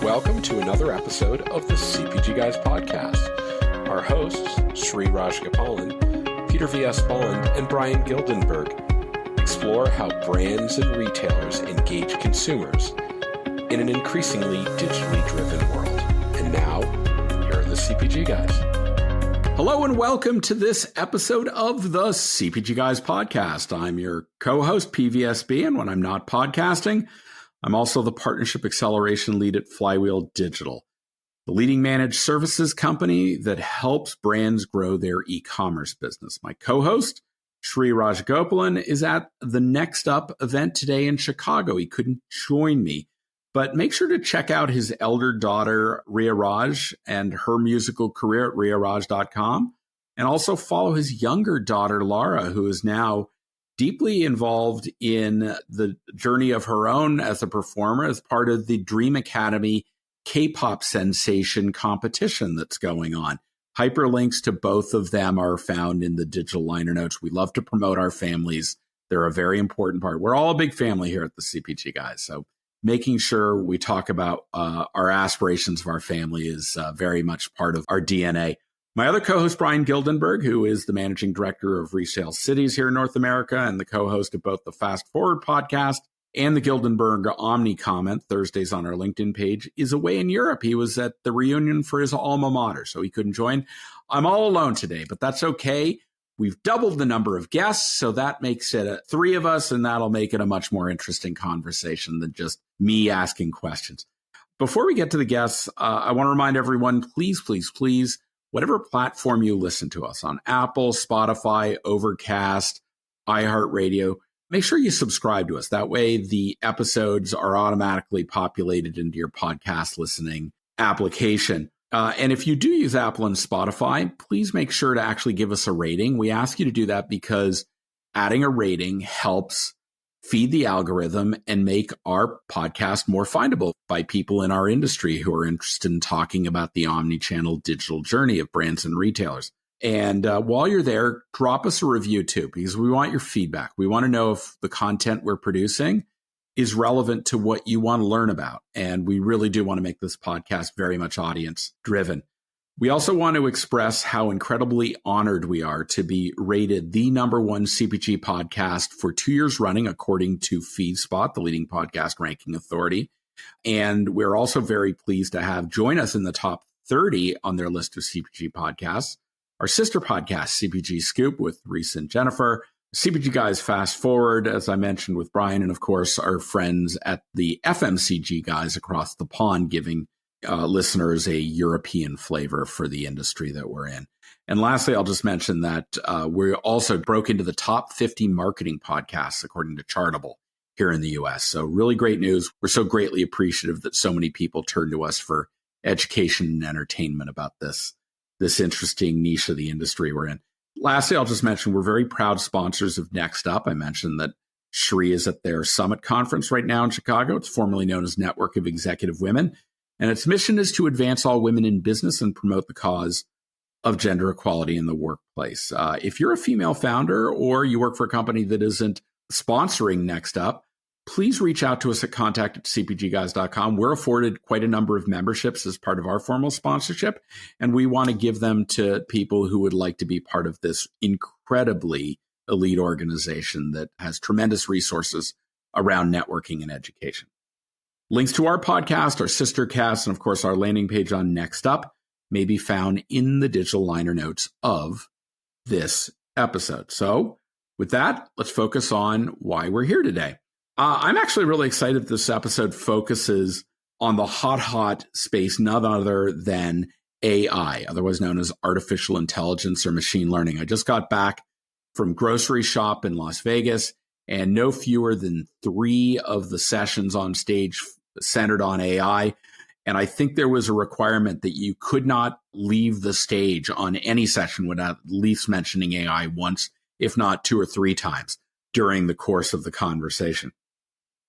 Welcome to another episode of the CPG Guys podcast. Our hosts, Sri Rajgopalan, Peter V.S. Bond, and Brian Gildenberg explore how brands and retailers engage consumers in an increasingly digitally driven world. And now, here are the CPG Guys. Hello and welcome to this episode of the CPG Guys podcast. I'm your co-host, PVSB, and when I'm not podcasting, I'm also the Partnership Acceleration Lead at Flywheel Digital, the leading managed services company that helps brands grow their e-commerce business. My co-host, Sri Rajgopalan, is at the Next Up event today in Chicago. He couldn't join me, but make sure to check out his elder daughter, Ria Raj, and her musical career at riaraj.com, and also follow his younger daughter, Laura, who is now deeply involved in the journey of her own as a performer as part of the Dream Academy K-pop sensation competition that's going on. Hyperlinks to both of them are found in the digital liner notes. We love to promote our families. They're a very important part. We're all a big family here at the CPG Guys. So making sure we talk about our aspirations of our family is very much part of our DNA. My other co-host, Brian Gildenberg, who is the managing director of Resale Cities here in North America and the co-host of both the Fast Forward podcast and the Gildenberg Omni Comment, Thursdays on our LinkedIn page, is away in Europe. He was at the reunion for his alma mater, so he couldn't join. I'm all alone today, but that's okay. We've doubled the number of guests, so that makes it three of us, and that'll make it a much more interesting conversation than just me asking questions. Before we get to the guests, I want to remind everyone, please, whatever platform you listen to us on, Apple, Spotify, Overcast, iHeartRadio, make sure you subscribe to us. That way the episodes are automatically populated into your podcast listening application. And if you do use Apple and Spotify, please make sure to actually give us a rating. We ask you to do that because adding a rating helps feed the algorithm and make our podcast more findable by people in our industry who are interested in talking about the omni-channel digital journey of brands and retailers. And while you're there, drop us a review too, because we want your feedback. We want to know if the content we're producing is relevant to what you want to learn about. And we really do want to make this podcast very much audience driven. We also want to express how incredibly honored we are to be rated the number one CPG podcast for 2 years running, according to FeedSpot, the leading podcast ranking authority. And we're also very pleased to have join us in the top 30 on their list of CPG podcasts, our sister podcast, CPG Scoop with Reese and Jennifer, CPG Guys Fast Forward, as I mentioned with Brian, and of course, our friends at the FMCG Guys across the pond, giving listeners a European flavor for the industry that we're in. And lastly, I'll just mention that we also broke into the top 50 marketing podcasts, according to Chartable, here in the US. So really great news. We're so greatly appreciative that so many people turn to us for education and entertainment about this interesting niche of the industry we're in. Lastly, I'll just mention we're very proud sponsors of Next Up. I mentioned that Sri is at their summit conference right now in Chicago. It's formerly known as Network of Executive Women. And its mission is to advance all women in business and promote the cause of gender equality in the workplace. If you're a female founder or you work for a company that isn't sponsoring Next Up, please reach out to us at contact@cpgguys.com. We're afforded quite a number of memberships as part of our formal sponsorship, and we want to give them to people who would like to be part of this incredibly elite organization that has tremendous resources around networking and education. Links to our podcast, our sister cast, and of course, our landing page on Next Up may be found in the digital liner notes of this episode. So with that, let's focus on why we're here today. I'm actually really excited this episode focuses on the hot space, none other than AI, otherwise known as artificial intelligence or machine learning. I just got back from Grocery Shop in Las Vegas, and no fewer than 3 of the sessions on stage centered on AI. And I think there was a requirement that you could not leave the stage on any session without at least mentioning AI once, if not 2 or 3 times during the course of the conversation.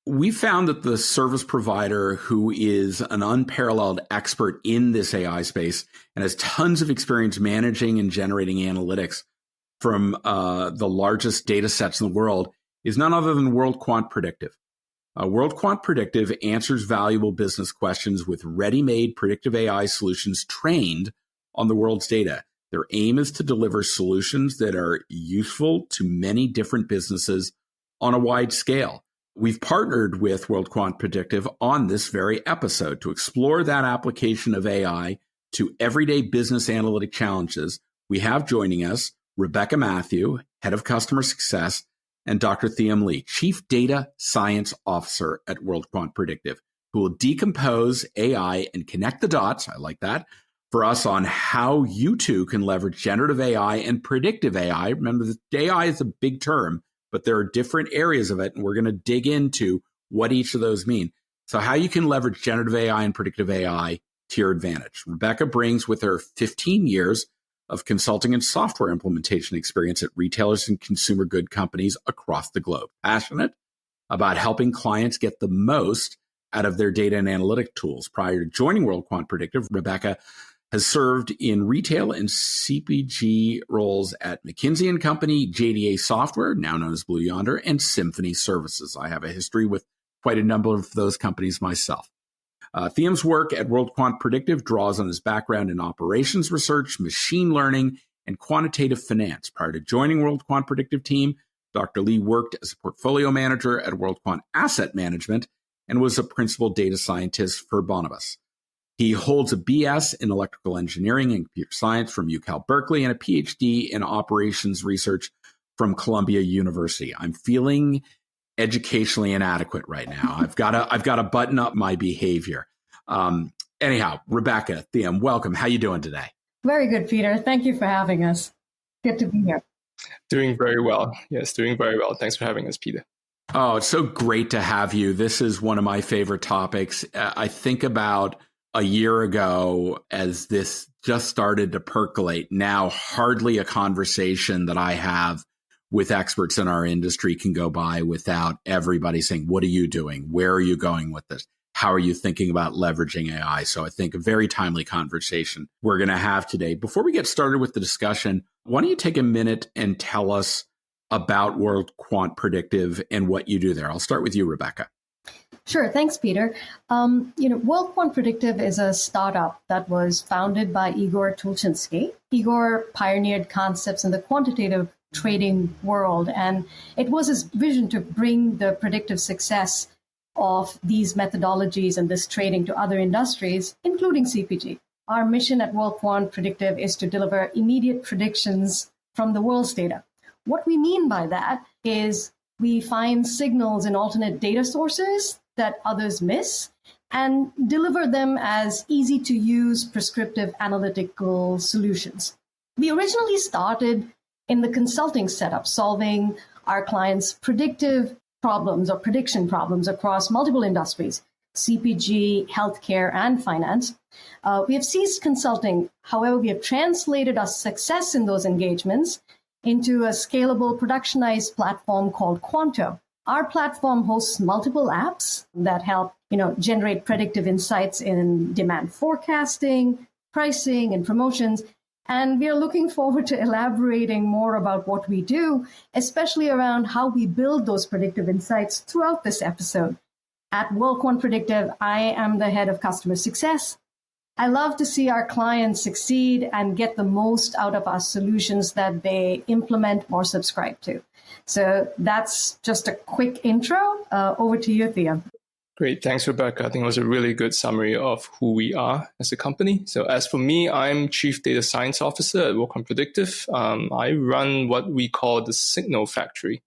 We found that the service provider who is an unparalleled expert in this AI space and has tons of experience managing and generating analytics from the largest data sets in the world is none other than WorldQuant Predictive. WorldQuant Predictive answers valuable business questions with ready-made predictive AI solutions trained on the world's data. Their aim is to deliver solutions that are useful to many different businesses on a wide scale. We've partnered with WorldQuant Predictive on this very episode to explore that application of AI to everyday business analytic challenges. We have joining us Rebecca Mathew, Head of Customer Success, and Dr. Thiam Lee, Chief Data Science Officer at WorldQuant Predictive, who will decompose AI and connect the dots, I like that, for us on how you too can leverage generative AI and predictive AI. Remember, that AI is a big term, but there are different areas of it, and we're going to dig into what each of those mean. So how you can leverage generative AI and predictive AI to your advantage. Rebecca brings with her 15 years of consulting and software implementation experience at retailers and consumer good companies across the globe. Passionate about helping clients get the most out of their data and analytic tools. Prior to joining WorldQuant Predictive, Rebecca has served in retail and CPG roles at McKinsey & Company, JDA Software, now known as Blue Yonder, and Symphony Services. I have a history with quite a number of those companies myself. Thiam's work at WorldQuant Predictive draws on his background in operations research, machine learning, and quantitative finance. Prior to joining WorldQuant Predictive team, Dr. Lee worked as a portfolio manager at WorldQuant Asset Management and was a principal data scientist for Bonobus. He holds a BS in electrical engineering and computer science from UC Berkeley and a PhD in operations research from Columbia University. I'm feeling educationally inadequate right now. I've got to button up my behavior. Anyhow, Rebecca, Thiam, welcome. How you doing today? Very good, Peter. Thank you for having us. Good to be here. Doing very well. Yes, doing very well. Thanks for having us, Peter. Oh, it's so great to have you. This is one of my favorite topics. I think about a year ago as this just started to percolate. Now, hardly a conversation that I have with experts in our industry can go by without everybody saying, what are you doing? Where are you going with this? How are you thinking about leveraging AI? So I think a very timely conversation we're going to have today. Before we get started with the discussion, why don't you take a minute and tell us about WorldQuant Predictive and what you do there? I'll start with you, Rebecca. Sure. Thanks, Peter. WorldQuant Predictive is a startup that was founded by Igor Tulchinsky. Igor pioneered concepts in the quantitative trading world, and it was his vision to bring the predictive success of these methodologies and this trading to other industries, including CPG. Our mission at WorldQuant Predictive is to deliver immediate predictions from the world's data. What we mean by that is we find signals in alternate data sources that others miss and deliver them as easy-to-use prescriptive analytical solutions. We originally started in the consulting setup, solving our clients' predictive problems or prediction problems across multiple industries, CPG, healthcare, and finance. We have ceased consulting. However, we have translated our success in those engagements into a scalable, productionized platform called Quanto. Our platform hosts multiple apps that help, generate predictive insights in demand forecasting, pricing, and promotions. And we are looking forward to elaborating more about what we do, especially around how we build those predictive insights throughout this episode. At WorldQuant Predictive, I am the head of customer success. I love to see our clients succeed and get the most out of our solutions that they implement or subscribe to. So that's just a quick intro. Over to you, Thiam. Great. Thanks, Rebecca. I think it was a really good summary of who we are as a company. So as for me, I'm Chief Data Science Officer at WorldQuant Predictive. I run what we call the Signal Factory.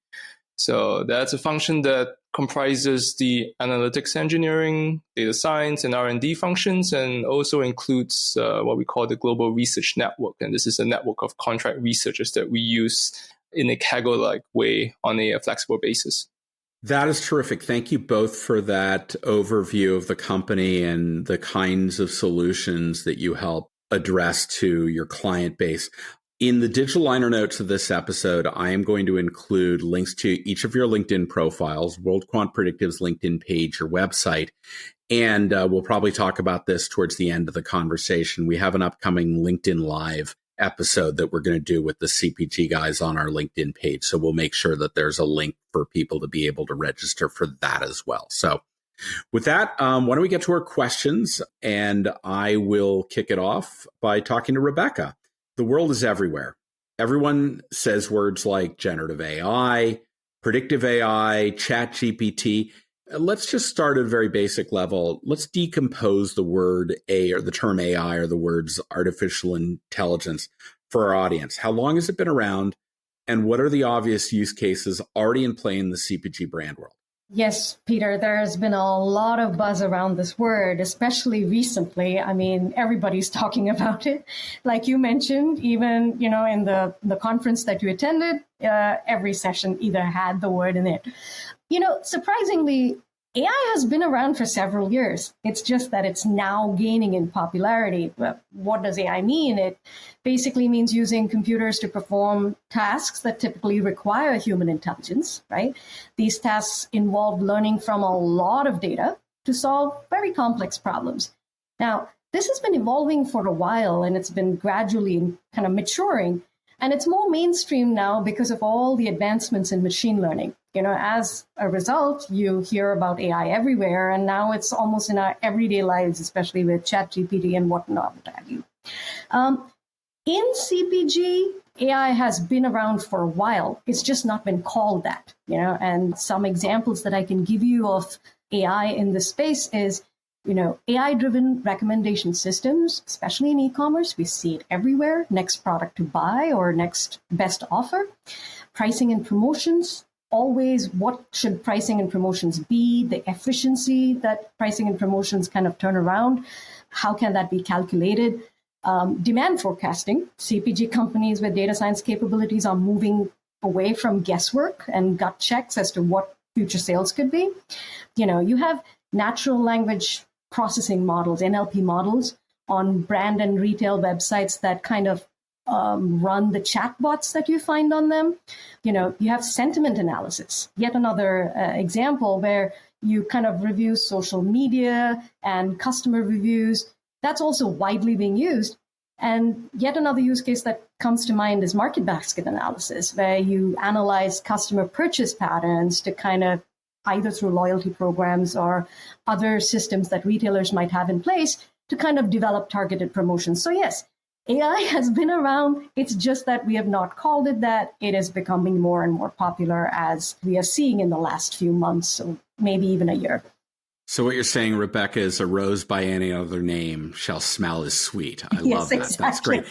So that's a function that comprises the analytics engineering, data science, and R&D functions, and also includes what we call the Global Research Network. And this is a network of contract researchers that we use in a Kaggle-like way on a flexible basis. That is terrific. Thank you both for that overview of the company and the kinds of solutions that you help address to your client base. In the digital liner notes of this episode, I am going to include links to each of your LinkedIn profiles, WorldQuant Predictive's LinkedIn page, your website, and we'll probably talk about this towards the end of the conversation. We have an upcoming LinkedIn Live episode that we're going to do with the CPG guys on our LinkedIn page. So we'll make sure that there's a link for people to be able to register for that as well. So with that, why don't we get to our questions? And I will kick it off by talking to Rebecca. The world is everywhere. Everyone says words like generative AI, predictive AI, chat GPT. Let's just start at a very basic level. Let's decompose the word A or the term AI or the words artificial intelligence for our audience. How long has it been around? And what are the obvious use cases already in play in the CPG brand world? Yes, Peter, there's been a lot of buzz around this word, especially recently. I mean, everybody's talking about it. Like you mentioned, even, in the conference that you attended, every session either had the word in it. Surprisingly, AI has been around for several years. It's just that it's now gaining in popularity. What does AI mean? It basically means using computers to perform tasks that typically require human intelligence, right? These tasks involve learning from a lot of data to solve very complex problems. Now, this has been evolving for a while, and it's been gradually kind of maturing. And it's more mainstream now because of all the advancements in machine learning. As a result, you hear about AI everywhere, and now it's almost in our everyday lives, especially with ChatGPT and whatnot, what have you. In CPG, AI has been around for a while. It's just not been called that, and some examples that I can give you of AI in this space is, AI-driven recommendation systems, especially in e-commerce. We see it everywhere. Next product to buy or next best offer. Pricing and promotions. Always, what should pricing and promotions be? The efficiency that pricing and promotions kind of turn around. How can that be calculated? Demand forecasting. CPG companies with data science capabilities are moving away from guesswork and gut checks as to what future sales could be. You have natural language processing models, NLP models, on brand and retail websites that kind of run the chatbots that you find on them. You have sentiment analysis, yet another example where you kind of review social media and customer reviews. That's also widely being used. And yet another use case that comes to mind is market basket analysis, where you analyze customer purchase patterns to kind of either through loyalty programs or other systems that retailers might have in place to kind of develop targeted promotions. So yes, AI has been around. It's just that we have not called it that. It is becoming more and more popular as we are seeing in the last few months, or maybe even a year. So what you're saying, Rebecca, is a rose by any other name shall smell as sweet. I love that. Exactly. That's great.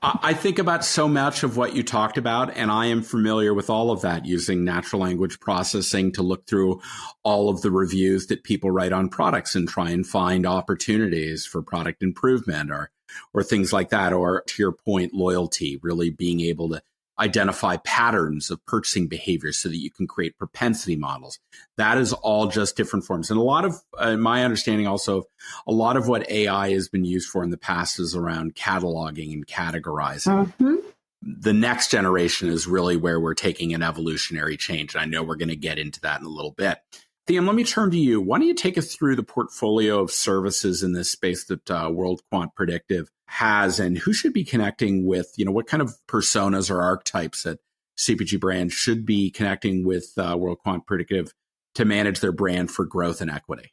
I think about so much of what you talked about, and I am familiar with all of that, using natural language processing to look through all of the reviews that people write on products and try and find opportunities for product improvement or things like that. Or to your point, loyalty, really being able to identify patterns of purchasing behavior so that you can create propensity models. That is all just different forms. And a lot of my understanding also, a lot of what AI has been used for in the past is around cataloging and categorizing. Mm-hmm. The next generation is really where we're taking an evolutionary change. And I know we're going to get into that in a little bit. Thiam, let me turn to you. Why don't you take us through the portfolio of services in this space that WorldQuant Predictive has, and who should be connecting with, what kind of personas or archetypes that CPG brands should be connecting with WorldQuant Predictive to manage their brand for growth and equity?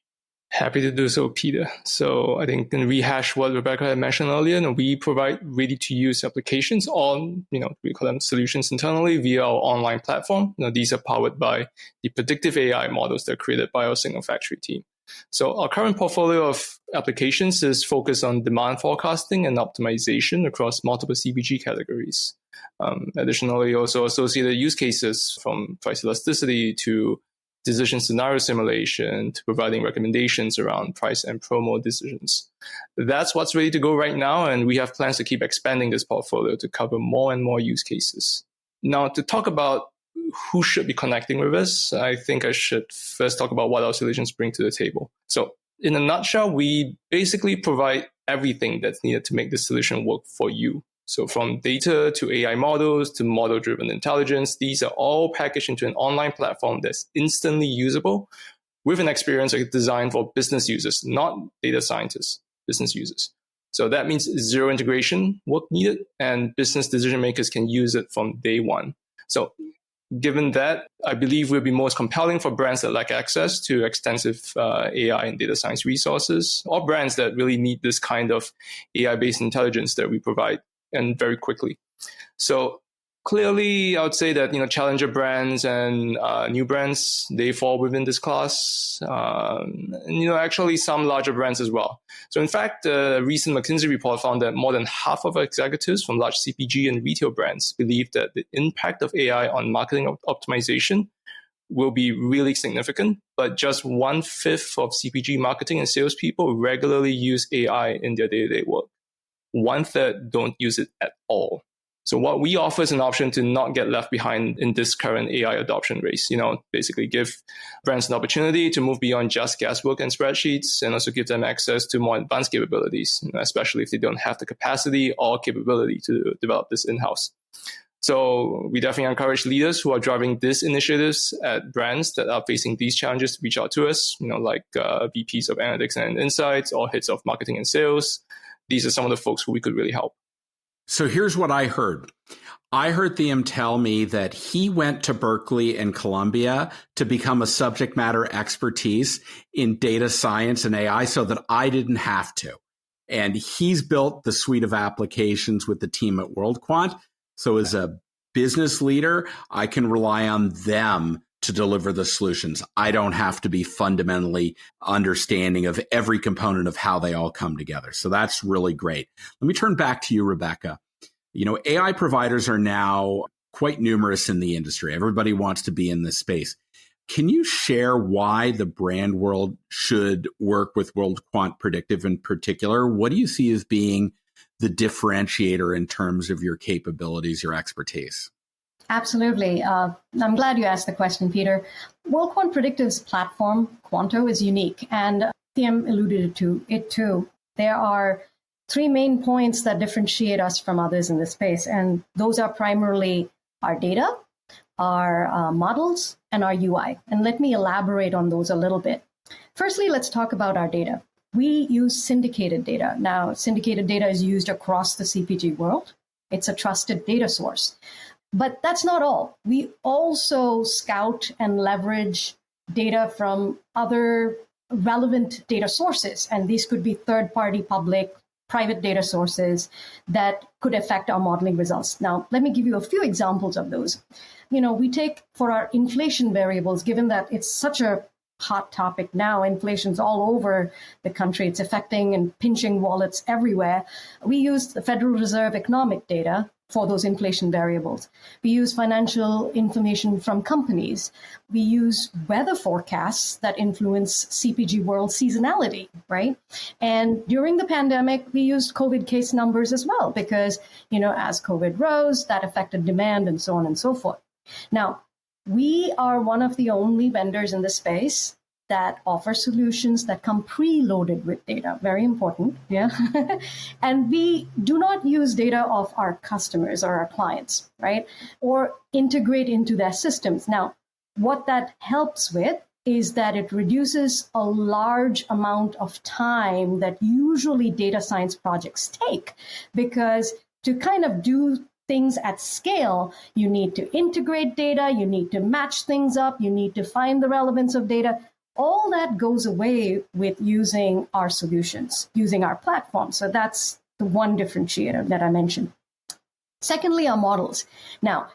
Happy to do so, Peter. So I think in rehash what Rebecca had mentioned earlier, we provide ready-to-use applications on, we call them solutions internally via our online platform. These are powered by the predictive AI models that are created by our Signal Factory team. So our current portfolio of applications is focused on demand forecasting and optimization across multiple CPG categories. Additionally, also associated use cases from price elasticity to decision scenario simulation to providing recommendations around price and promo decisions. That's what's ready to go right now, and we have plans to keep expanding this portfolio to cover more and more use cases. Now, to talk about who should be connecting with us, I think I should first talk about what our solutions bring to the table. So in a nutshell, we basically provide everything that's needed to make the solution work for you. So from data to AI models to model-driven intelligence, these are all packaged into an online platform that's instantly usable with an experience designed for business users, not data scientists, business users. So that means zero integration work needed, and business decision makers can use it from day one. So given that, I believe will be most compelling for brands that lack access to extensive AI and data science resources, or brands that really need this kind of AI-based intelligence that we provide, and very quickly. So clearly, I would say that challenger brands and new brands, they fall within this class. Actually some larger brands as well. So in fact, a recent McKinsey report found that more than half of executives from large CPG and retail brands believe that the impact of AI on marketing optimization will be really significant. But just 1/5 of CPG marketing and salespeople regularly use AI in their day-to-day work. 1/3 don't use it at all. So what we offer is an option to not get left behind in this current AI adoption race. Basically give brands an opportunity to move beyond just guesswork and spreadsheets, and also give them access to more advanced capabilities, especially if they don't have the capacity or capability to develop this in-house. So we definitely encourage leaders who are driving these initiatives at brands that are facing these challenges to reach out to us, like VPs of analytics and insights or heads of marketing and sales. These are some of the folks who we could really help. So here's what I heard. I heard Thiam tell me that he went to Berkeley and Columbia to become a subject matter expertise in data science and AI so that I didn't have to. And he's built the suite of applications with the team at WorldQuant. So as a business leader, I can rely on them to deliver the solutions. I don't have to be fundamentally understanding of every component of how they all come together. So that's really great. Let me turn back to you, Rebecca. AI providers are now quite numerous in the industry. Everybody wants to be in this space. Can you share why the brand world should work with WorldQuant Predictive in particular? What do you see as being the differentiator in terms of your capabilities, your expertise? Absolutely. I'm glad you asked the question, Peter. WorldQuant Predictive's platform, Quanto, is unique, and Thiam alluded to it too. There are 3 main points that differentiate us from others in this space, and those are primarily our data, our models, and our UI. And let me elaborate on those a little bit. Firstly, let's talk about our data. We use syndicated data. Now, syndicated data is used across the CPG world. It's a trusted data source. But that's not all. We also scout and leverage data from other relevant data sources. And these could be third-party, public, private data sources that could affect our modeling results. Now, let me give you a few examples of those. We take for our inflation variables, given that it's such a hot topic now, inflation's all over the country, it's affecting and pinching wallets everywhere. We use the Federal Reserve economic data for those inflation variables. We use financial information from companies. We use weather forecasts that influence CPG world seasonality, right? And during the pandemic, we used COVID case numbers as well, because, as COVID rose, that affected demand and so on and so forth. Now, we are one of the only vendors in the space that offer solutions that come preloaded with data. Very important, yeah. And we do not use data of our customers or our clients, right? Or integrate into their systems. Now, what that helps with is that it reduces a large amount of time that usually data science projects take, because to kind of do things at scale, you need to integrate data, you need to match things up, you need to find the relevance of data. All that goes away with using our solutions, using our platform. So that's the one differentiator that I mentioned. Secondly, our models. Now,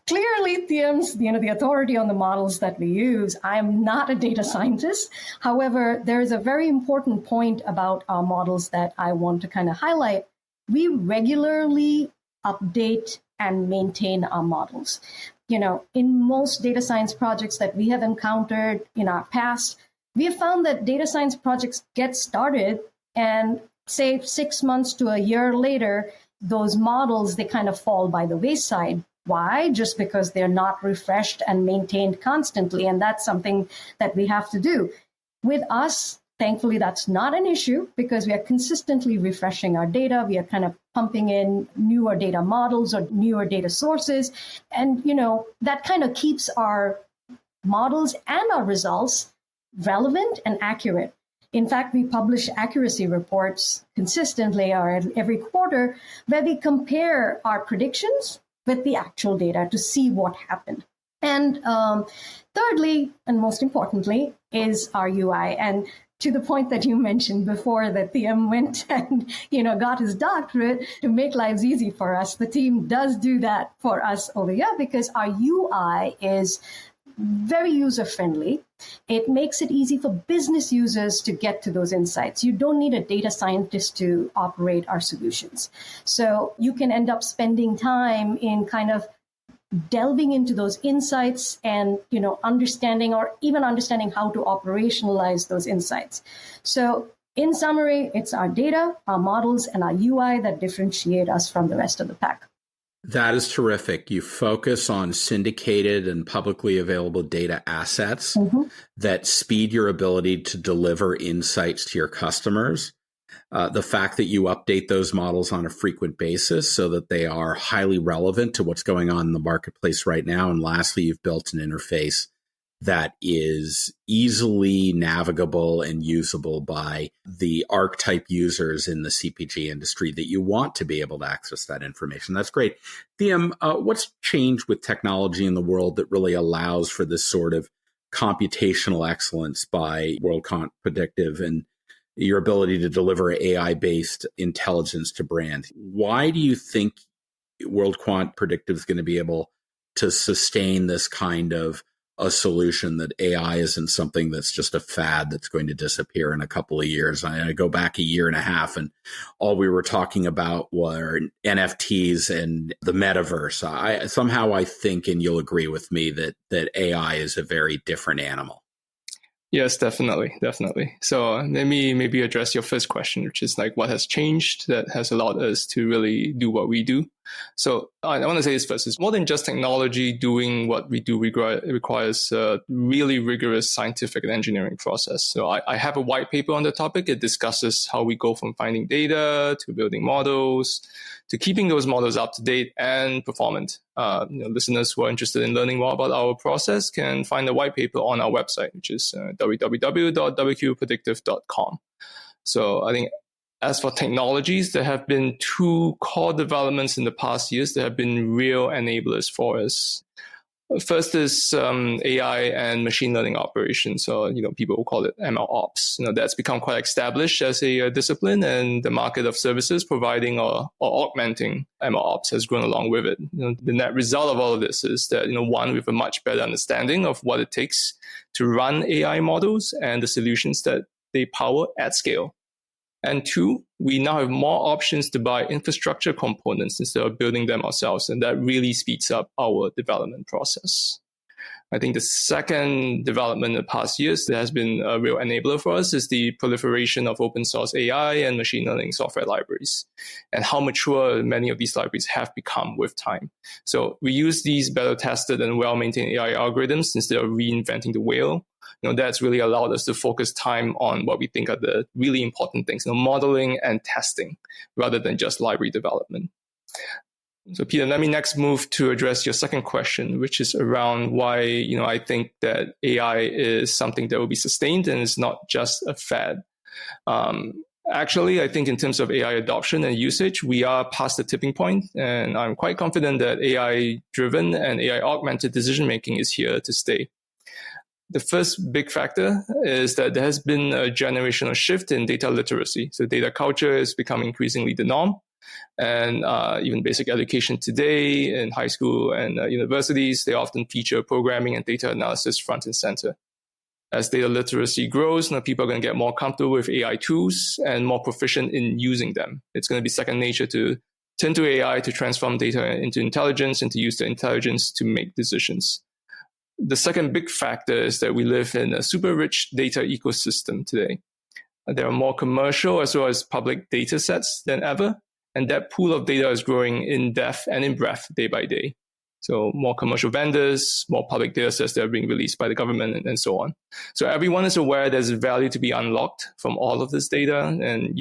clearly, Thiam's, the authority on the models that we use. I am not a data scientist. However, there is a very important point about our models that I want to kind of highlight. We regularly update and maintain our models. In most data science projects that we have encountered in our past, we have found that data science projects get started and say 6 months to a year later, those models, they kind of fall by the wayside. Why? Just because they're not refreshed and maintained constantly. And that's something that we have to do. With us, thankfully, that's not an issue because we are consistently refreshing our data. We are kind of pumping in newer data models or newer data sources. And, that kind of keeps our models and our results relevant and accurate. In fact, we publish accuracy reports consistently or every quarter where we compare our predictions with the actual data to see what happened. And thirdly, and most importantly, is our UI. And to the point that you mentioned before, that Thiam went and got his doctorate to make lives easy for us. The team does do that for us over here because our UI is very user-friendly. It makes it easy for business users to get to those insights. You don't need a data scientist to operate our solutions. So you can end up spending time in kind of delving into those insights and, understanding how to operationalize those insights. So in summary, it's our data, our models, and our UI that differentiate us from the rest of the pack. That is terrific. You focus on syndicated and publicly available data assets that speed your ability to deliver insights to your customers. The fact that you update those models on a frequent basis so that they are highly relevant to what's going on in the marketplace right now. And lastly, you've built an interface that is easily navigable and usable by the archetype users in the CPG industry that you want to be able to access that information. That's great. Thiam, what's changed with technology in the world that really allows for this sort of computational excellence by WorldQuant Predictive and your ability to deliver AI-based intelligence to brands? Why do you think WorldQuant Predictive is going to be able to sustain this kind of a solution, that AI isn't something that's just a fad that's going to disappear in a couple of years? I go back a year and a half and all we were talking about were NFTs and the metaverse. I think, and you'll agree with me, that AI is a very different animal. Yes, definitely. So let me maybe address your first question, which is like what has changed that has allowed us to really do what we do. So I want to say this first. It's more than just technology. Doing what we do requires a really rigorous scientific and engineering process. So I have a white paper on the topic. It discusses how we go from finding data to building models to keeping those models up to date and performant. Listeners who are interested in learning more about our process can find the white paper on our website, which is www.wqpredictive.com. So I think as for technologies, there have been two core developments in the past years that have been real enablers for us. First is AI and machine learning operations, or people will call it ML ops. That's become quite established as a discipline, and the market of services providing or augmenting ML ops has grown along with it. The net result of all of this is that one, we have a much better understanding of what it takes to run AI models and the solutions that they power at scale. And two, we now have more options to buy infrastructure components instead of building them ourselves. And that really speeds up our development process. I think the second development in the past years that has been a real enabler for us is the proliferation of open source AI and machine learning software libraries, and how mature many of these libraries have become with time. So we use these better tested and well-maintained AI algorithms instead of reinventing the wheel. That's really allowed us to focus time on what we think are the really important things, modeling and testing, rather than just library development. So Peter, let me next move to address your second question, which is around why, I think that AI is something that will be sustained and is not just a fad. Actually, I think in terms of AI adoption and usage, we are past the tipping point, and I'm quite confident that AI-driven and AI-augmented decision-making is here to stay. The first big factor is that there has been a generational shift in data literacy. So data culture is becoming increasingly the norm. And even basic education today in high school and universities, they often feature programming and data analysis front and center. As data literacy grows, people are going to get more comfortable with AI tools and more proficient in using them. It's going to be second nature to turn to AI to transform data into intelligence and to use the intelligence to make decisions. The second big factor is that we live in a super rich data ecosystem today. There are more commercial as well as public data sets than ever. And that pool of data is growing in depth and in breadth day by day. So more commercial vendors, more public data sets that are being released by the government, and so on. So everyone is aware there's value to be unlocked from all of this data. And,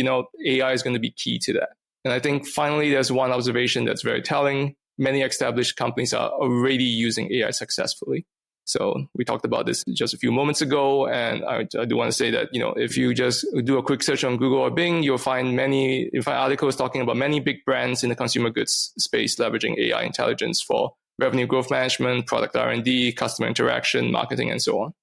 AI is going to be key to that. And I think finally, there's one observation that's very telling. Many established companies are already using AI successfully. So we talked about this just a few moments ago. And I do want to say that, if you just do a quick search on Google or Bing, you'll find articles talking about many big brands in the consumer goods space leveraging AI intelligence for revenue growth management, product R&D, customer interaction, marketing, and so on.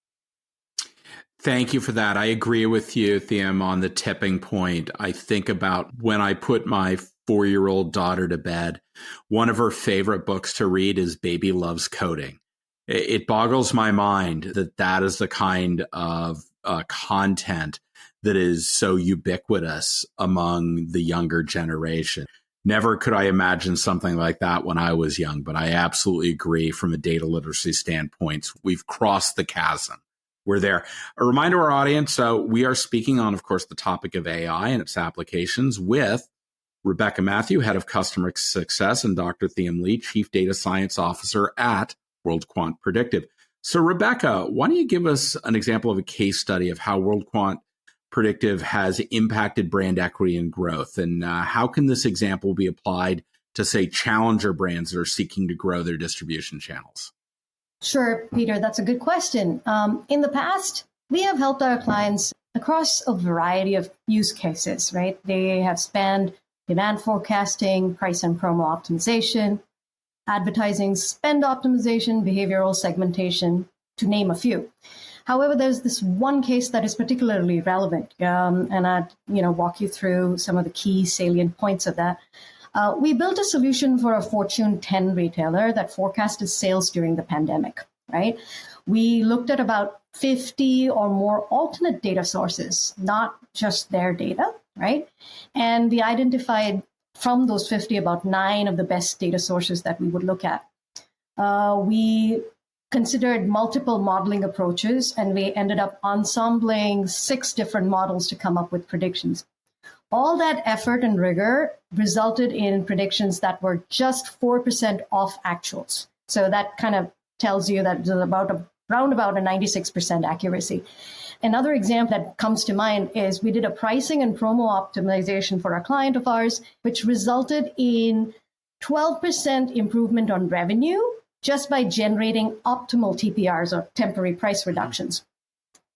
Thank you for that. I agree with you, Thiam, on the tipping point. I think about when I put my 4-year-old daughter to bed, one of her favorite books to read is Baby Loves Coding. It boggles my mind that is the kind of content that is so ubiquitous among the younger generation. Never could I imagine something like that when I was young, but I absolutely agree from a data literacy standpoint. We've crossed the chasm. We're there. A reminder to our audience, we are speaking on, of course, the topic of AI and its applications with Rebecca Mathew, Head of Customer Success, and Dr. Thiam Lee, Chief Data Science Officer at WorldQuant Predictive. So, Rebecca, why don't you give us an example of a case study of how WorldQuant Predictive has impacted brand equity and growth, and how can this example be applied to, say, challenger brands that are seeking to grow their distribution channels? Sure, Peter, that's a good question. In the past, we have helped our clients across a variety of use cases, right? They have spanned demand forecasting, price and promo optimization, advertising spend optimization, behavioral segmentation, to name a few. However, there's this one case that is particularly relevant, and I'd walk you through some of the key salient points of that. We built a solution for a Fortune 10 retailer that forecasted sales during the pandemic, right? We looked at about 50 or more alternate data sources, not just their data, right? And we identified from those 50 about 9 of the best data sources that we would look at. We considered multiple modeling approaches, and we ended up ensembling 6 different models to come up with predictions. All that effort and rigor resulted in predictions that were just 4% off actuals. So that kind of tells you that it's around about a 96% accuracy. Another example that comes to mind is we did a pricing and promo optimization for a client of ours, which resulted in 12% improvement on revenue just by generating optimal TPRs, or temporary price reductions.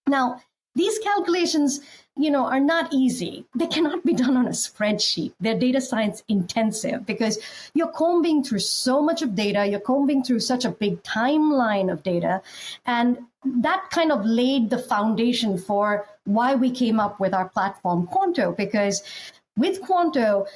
Now, these calculations, are not easy. They cannot be done on a spreadsheet. They're data science intensive because you're combing through so much of data. You're combing through such a big timeline of data. And that kind of laid the foundation for why we came up with our platform, Quanto, because with Quanto,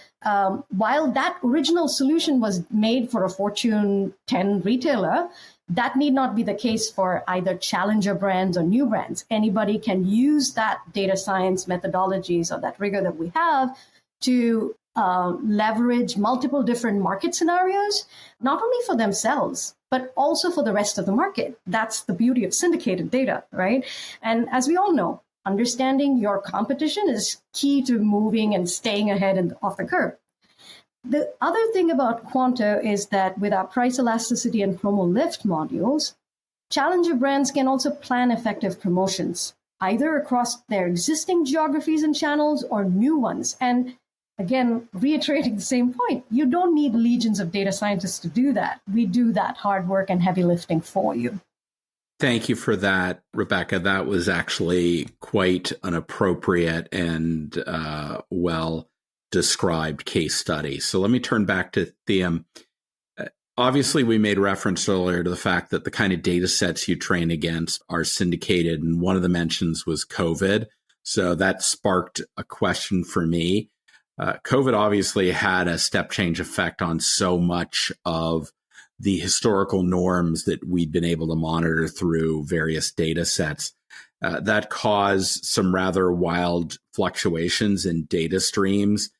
while that original solution was made for a Fortune 10 retailer, that need not be the case for either challenger brands or new brands. Anybody can use that data science methodologies or that rigor that we have to leverage multiple different market scenarios, not only for themselves, but also for the rest of the market. That's the beauty of syndicated data, right? And as we all know, understanding your competition is key to moving and staying ahead of the curve. The other thing about Quanto is that with our price elasticity and promo lift modules, challenger brands can also plan effective promotions, either across their existing geographies and channels or new ones. And again, reiterating the same point, you don't need legions of data scientists to do that. We do that hard work and heavy lifting for you. Thank you for that, Rebecca. That was actually quite an appropriate and well-described case study. So let me turn back to Thiam. Obviously, we made reference earlier to the fact that the kind of data sets you train against are syndicated, and one of the mentions was COVID. So that sparked a question for me. COVID obviously had a step change effect on so much of the historical norms that we'd been able to monitor through various data sets. That caused some rather wild fluctuations in data streams,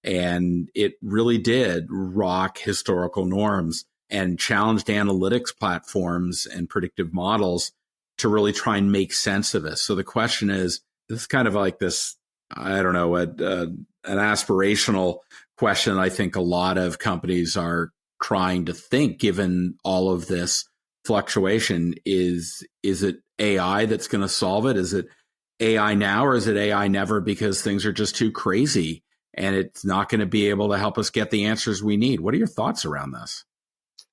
and it really did rock historical norms and challenged analytics platforms and predictive models to really try and make sense of it. So the question is, this is kind of like this, I don't know, an aspirational question I think a lot of companies are trying to think, given all of this fluctuation. Is it AI that's going to solve it? Is it AI now, or is it AI never, because things are just too crazy and it's not going to be able to help us get the answers we need? What are your thoughts around this?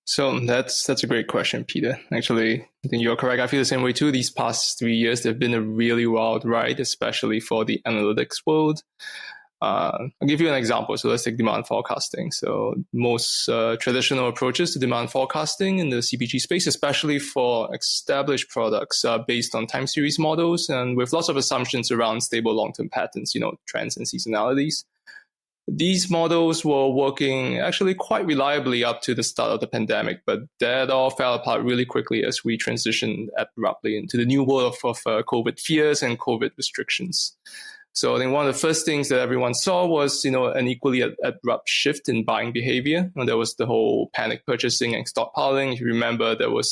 So that's a great question, Peter. Actually, I think you're correct. I feel the same way too. These past 3 years, they've been a really wild ride, especially for the analytics world. I'll give you an example. So let's take demand forecasting. So most traditional approaches to demand forecasting in the CPG space, especially for established products, are based on time series models and with lots of assumptions around stable long-term patterns, trends and seasonalities. These models were working actually quite reliably up to the start of the pandemic, but that all fell apart really quickly as we transitioned abruptly into the new world of COVID fears and COVID restrictions. So I think one of the first things that everyone saw was, an equally abrupt shift in buying behavior. And there was the whole panic purchasing and stockpiling. If you remember, there were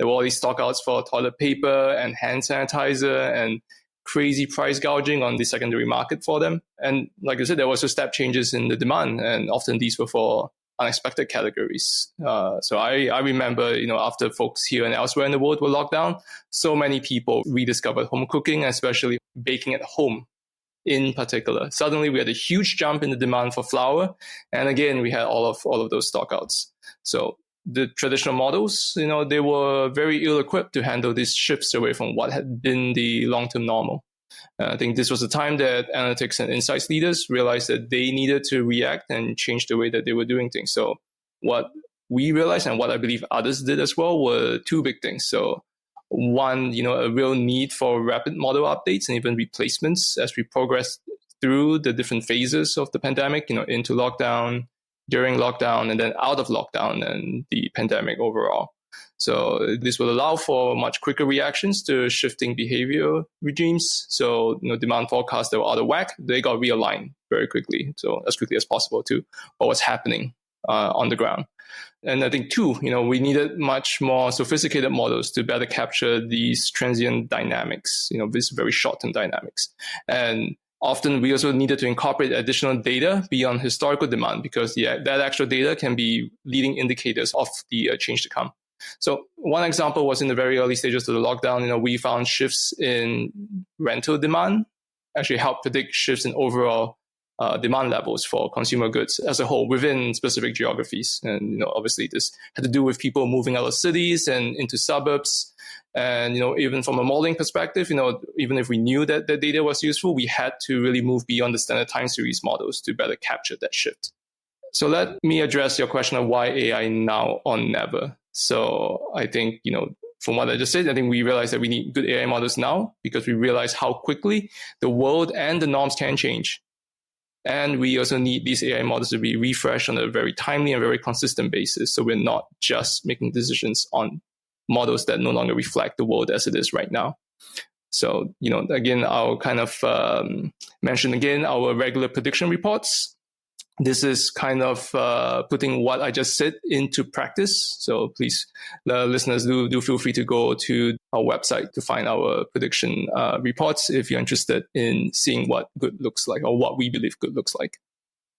all these stockouts for toilet paper and hand sanitizer and crazy price gouging on the secondary market for them. And like I said, there were also step changes in the demand, and often these were for unexpected categories. So I remember, after folks here and elsewhere in the world were locked down, so many people rediscovered home cooking, especially baking at home in particular. Suddenly we had a huge jump in the demand for flour. And again, we had all of those stockouts. So the traditional models, they were very ill-equipped to handle these shifts away from what had been the long-term normal. I think this was the time that analytics and insights leaders realized that they needed to react and change the way that they were doing things. So what we realized, and what I believe others did as well, were two big things. So one, a real need for rapid model updates and even replacements as we progress through the different phases of the pandemic, into lockdown, during lockdown, and then out of lockdown and the pandemic overall. So this will allow for much quicker reactions to shifting behavior regimes. So, demand forecasts that were out of whack, they got realigned very quickly. So as quickly as possible to what was happening on the ground. And I think two, we needed much more sophisticated models to better capture these transient dynamics, these very short-term dynamics. And often we also needed to incorporate additional data beyond historical demand because that actual data can be leading indicators of the change to come. So one example was in the very early stages of the lockdown, we found shifts in rental demand actually help predict shifts in overall demand levels for consumer goods as a whole within specific geographies. And, obviously this had to do with people moving out of cities and into suburbs. And, even from a modeling perspective, even if we knew that the data was useful, we had to really move beyond the standard time series models to better capture that shift. So let me address your question of why AI now or never. So I think, from what I just said, I think we realize that we need good AI models now because we realize how quickly the world and the norms can change. And we also need these AI models to be refreshed on a very timely and very consistent basis. So we're not just making decisions on models that no longer reflect the world as it is right now. So, again, I'll kind of mention again our regular prediction reports. This is kind of putting what I just said into practice. So please, listeners, do feel free to go to our website to find our prediction reports if you're interested in seeing what good looks like or what we believe good looks like.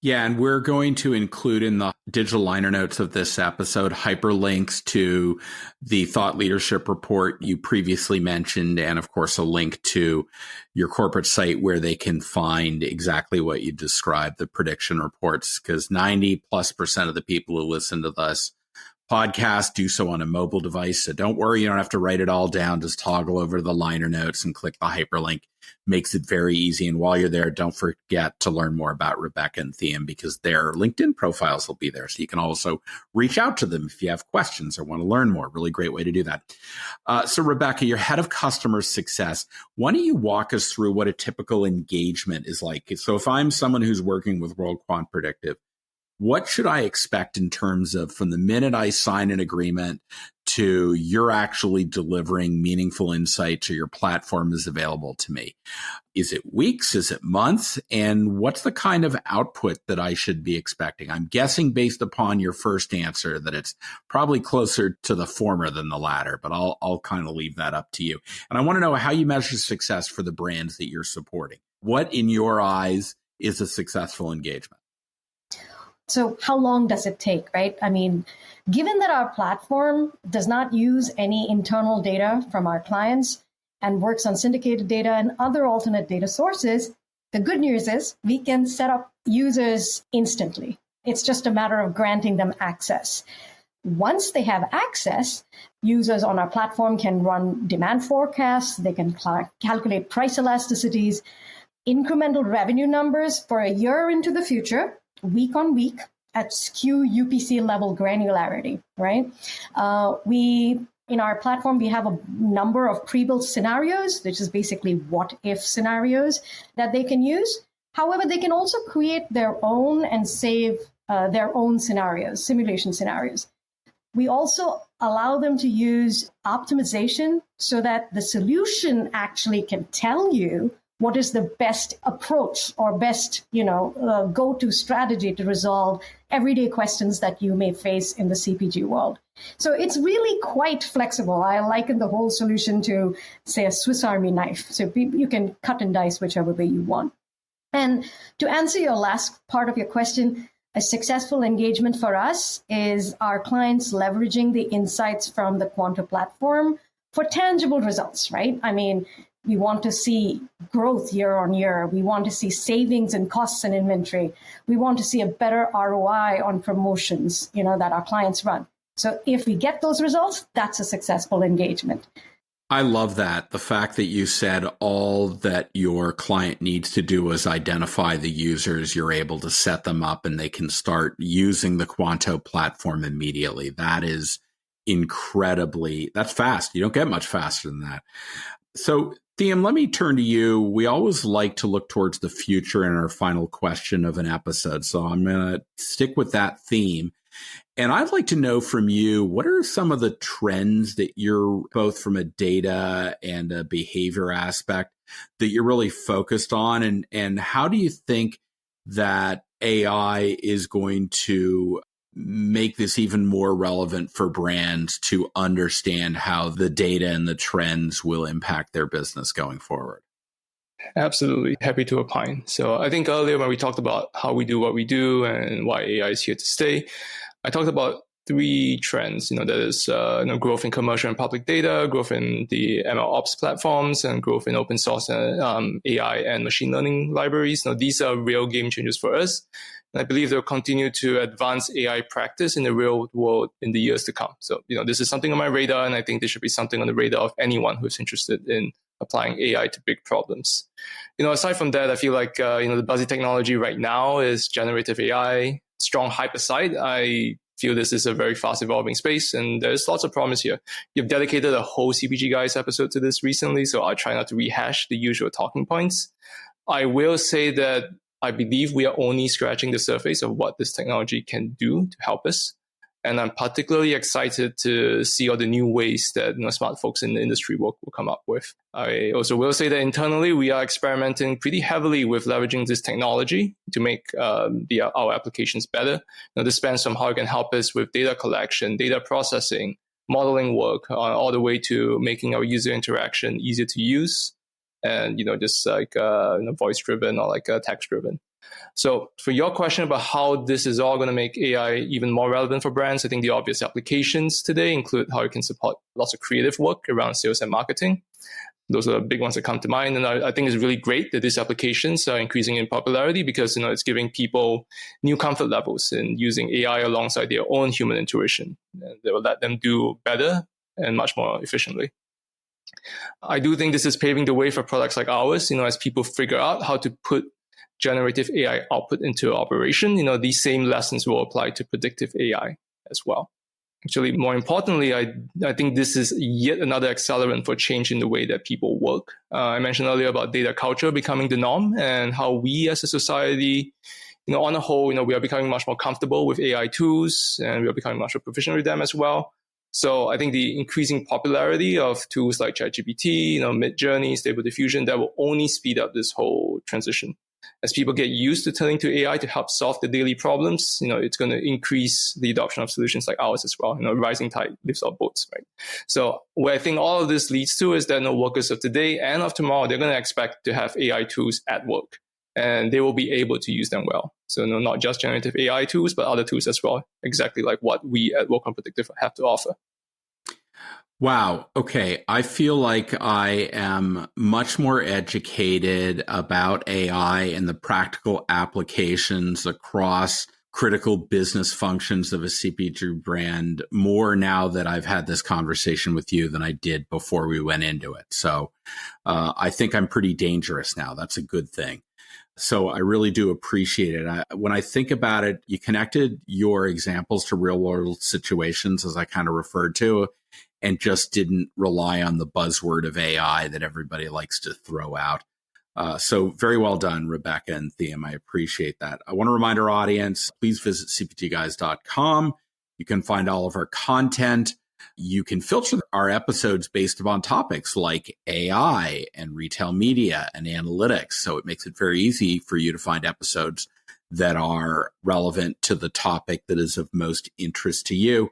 Yeah, and we're going to include in the digital liner notes of this episode hyperlinks to the thought leadership report you previously mentioned, and of course a link to your corporate site where they can find exactly what you described, the prediction reports, because 90+% of the people who listen to this podcast do so on a mobile device. So don't worry, you don't have to write it all down. Just toggle over to the liner notes and click the hyperlink. Makes it very easy. And while you're there, don't forget to learn more about Rebecca and Thiam because their LinkedIn profiles will be there. So you can also reach out to them if you have questions or want to learn more. Really great way to do that. So Rebecca, you're head of customer success. Why don't you walk us through what a typical engagement is like? So if I'm someone who's working with WorldQuant Predictive, what should I expect in terms of from the minute I sign an agreement to you're actually delivering meaningful insight to your platform is available to me? Is it weeks? Is it months? And what's the kind of output that I should be expecting? I'm guessing based upon your first answer that it's probably closer to the former than the latter, but I'll kind of leave that up to you. And I want to know how you measure success for the brands that you're supporting. What in your eyes is a successful engagement? So how long does it take, right? I mean, given that our platform does not use any internal data from our clients and works on syndicated data and other alternate data sources, the good news is we can set up users instantly. It's just a matter of granting them access. once they have access, users on our platform can run demand forecasts, they can calculate price elasticities, incremental revenue numbers for a year into the future, week on week, at SKU UPC level granularity, right? In our platform, we have a number of pre-built scenarios, which is basically what-if scenarios that they can use. However, they can also create their own and save their own scenarios, simulation scenarios. We also allow them to use optimization so that the solution actually can tell you what is the best approach or best, go-to strategy to resolve everyday questions that you may face in the CPG world. So it's really quite flexible. I liken the whole solution to, say, a Swiss Army knife. So you can cut and dice whichever way you want. And to answer your last part of your question, a successful engagement for us is our clients leveraging the insights from the Quanta platform for tangible results, right? I mean, we want to see growth year on year. We want to see savings in costs and inventory. We want to see a better ROI on promotions, that our clients run. So if we get those results, that's a successful engagement. I love that. The fact that you said all that your client needs to do is identify the users, you're able to set them up and they can start using the Quanto platform immediately. That is that's fast. You don't get much faster than that. So Thiam, let me turn to you. We always like to look towards the future in our final question of an episode. So I'm going to stick with that theme. And I'd like to know from you, what are some of the trends that you're both from a data and a behavior aspect that you're really focused on? And how do you think that AI is going to make this even more relevant for brands to understand how the data and the trends will impact their business going forward? Absolutely. Happy to opine. So I think earlier when we talked about how we do what we do and why AI is here to stay, I talked about three trends, that is growth in commercial and public data, growth in the ML ops platforms, and growth in open source AI and machine learning libraries. Now, these are real game changers for us. And I believe they'll continue to advance AI practice in the real world in the years to come. So, this is something on my radar, and I think this should be something on the radar of anyone who's interested in applying AI to big problems. Aside from that, I feel like, the buzzy technology right now is generative AI. Strong hype aside, I feel this is a very fast evolving space and there's lots of promise here. You've dedicated a whole CPG Guys episode to this recently, so I'll try not to rehash the usual talking points. I will say that I believe we are only scratching the surface of what this technology can do to help us. And I'm particularly excited to see all the new ways that smart folks in the industry will come up with. I also will say that internally, we are experimenting pretty heavily with leveraging this technology to make our applications better. This spans from how it can help us with data collection, data processing, modeling work, all the way to making our user interaction easier to use and, just like voice-driven or like text-driven. So for your question about how this is all going to make AI even more relevant for brands, I think the obvious applications today include how it can support lots of creative work around sales and marketing. Those are the big ones that come to mind. And I think it's really great that these applications are increasing in popularity because, it's giving people new comfort levels in using AI alongside their own human intuition. And they will let them do better and much more efficiently. I do think this is paving the way for products like ours, as people figure out how to put generative AI output into operation, these same lessons will apply to predictive AI as well. Actually, more importantly, I think this is yet another accelerant for change in the way that people work. I mentioned earlier about data culture becoming the norm and how we as a society, on a whole, we are becoming much more comfortable with AI tools and we are becoming much more proficient with them as well. So I think the increasing popularity of tools like ChatGPT, Midjourney, Stable Diffusion, that will only speed up this whole transition. As people get used to turning to AI to help solve the daily problems, it's going to increase the adoption of solutions like ours as well. Rising tide lifts all boats, right? So where I think all of this leads to is that workers of today and of tomorrow, they're going to expect to have AI tools at work and they will be able to use them well. So not just generative AI tools, but other tools as well, exactly like what we at WorldQuant Predictive have to offer. Wow. Okay. I feel like I am much more educated about AI and the practical applications across critical business functions of a CPG brand more now that I've had this conversation with you than I did before we went into it. So I think I'm pretty dangerous now. That's a good thing. So I really do appreciate it. When I think about it, you connected your examples to real world situations, as I kind of referred to, and just didn't rely on the buzzword of AI that everybody likes to throw out. So very well done, Rebecca and Thiam. I appreciate that. I want to remind our audience, please visit cpgguys.com. You can find all of our content. You can filter our episodes based upon topics like AI and retail media and analytics. So it makes it very easy for you to find episodes that are relevant to the topic that is of most interest to you.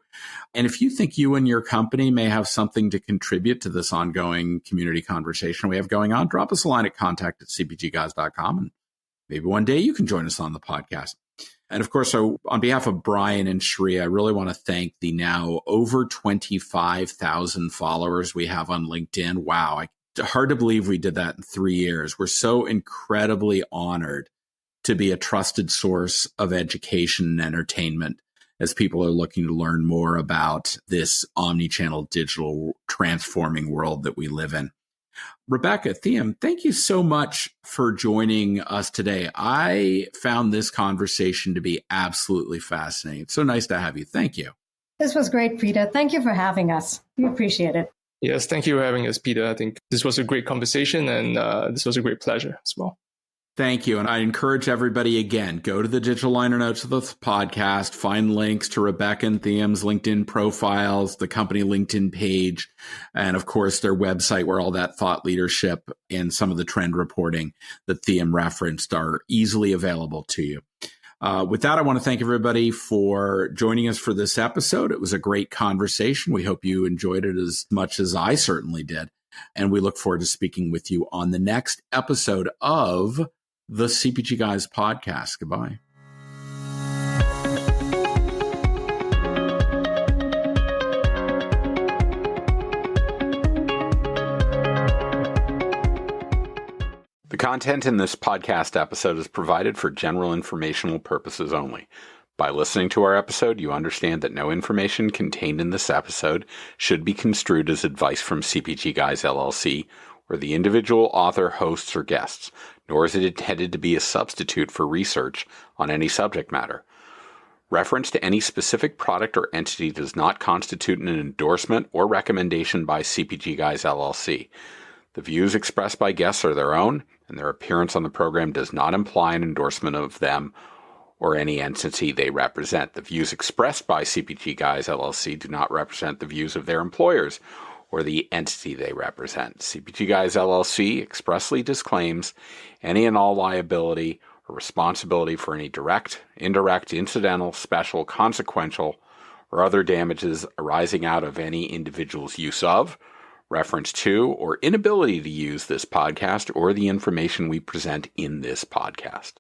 And if you think you and your company may have something to contribute to this ongoing community conversation we have going on, drop us a line at contact@cpgguys.com. And maybe one day you can join us on the podcast. And of course, on behalf of Brian and Sri, I really want to thank the now over 25,000 followers we have on LinkedIn. Wow, hard to believe we did that in 3 years. We're so incredibly honored to be a trusted source of education and entertainment as people are looking to learn more about this omni-channel digital transforming world that we live in. Rebecca, Thiam, thank you so much for joining us today. I found this conversation to be absolutely fascinating. It's so nice to have you. Thank you. This was great, Peter. Thank you for having us. We appreciate it. Yes, thank you for having us, Peter. I think this was a great conversation, and this was a great pleasure as well. Thank you. And I encourage everybody, again, go to the digital liner notes of the podcast, find links to Rebecca and Thiam's LinkedIn profiles, the company LinkedIn page, and of course, their website where all that thought leadership and some of the trend reporting that Thiam referenced are easily available to you. With that, I want to thank everybody for joining us for this episode. It was a great conversation. We hope you enjoyed it as much as I certainly did. And we look forward to speaking with you on the next episode of the CPG Guys podcast. Goodbye. The content in this podcast episode is provided for general informational purposes only. By listening to our episode, you understand that no information contained in this episode should be construed as advice from CPG Guys LLC or the individual author, hosts, or guests, nor is it intended to be a substitute for research on any subject matter. Reference to any specific product or entity does not constitute an endorsement or recommendation by CPG Guys LLC. The views expressed by guests are their own, and their appearance on the program does not imply an endorsement of them or any entity they represent. The views expressed by CPG Guys LLC do not represent the views of their employers or the entity they represent. CPG Guys LLC expressly disclaims any and all liability or responsibility for any direct, indirect, incidental, special, consequential, or other damages arising out of any individual's use of, reference to, or inability to use this podcast or the information we present in this podcast.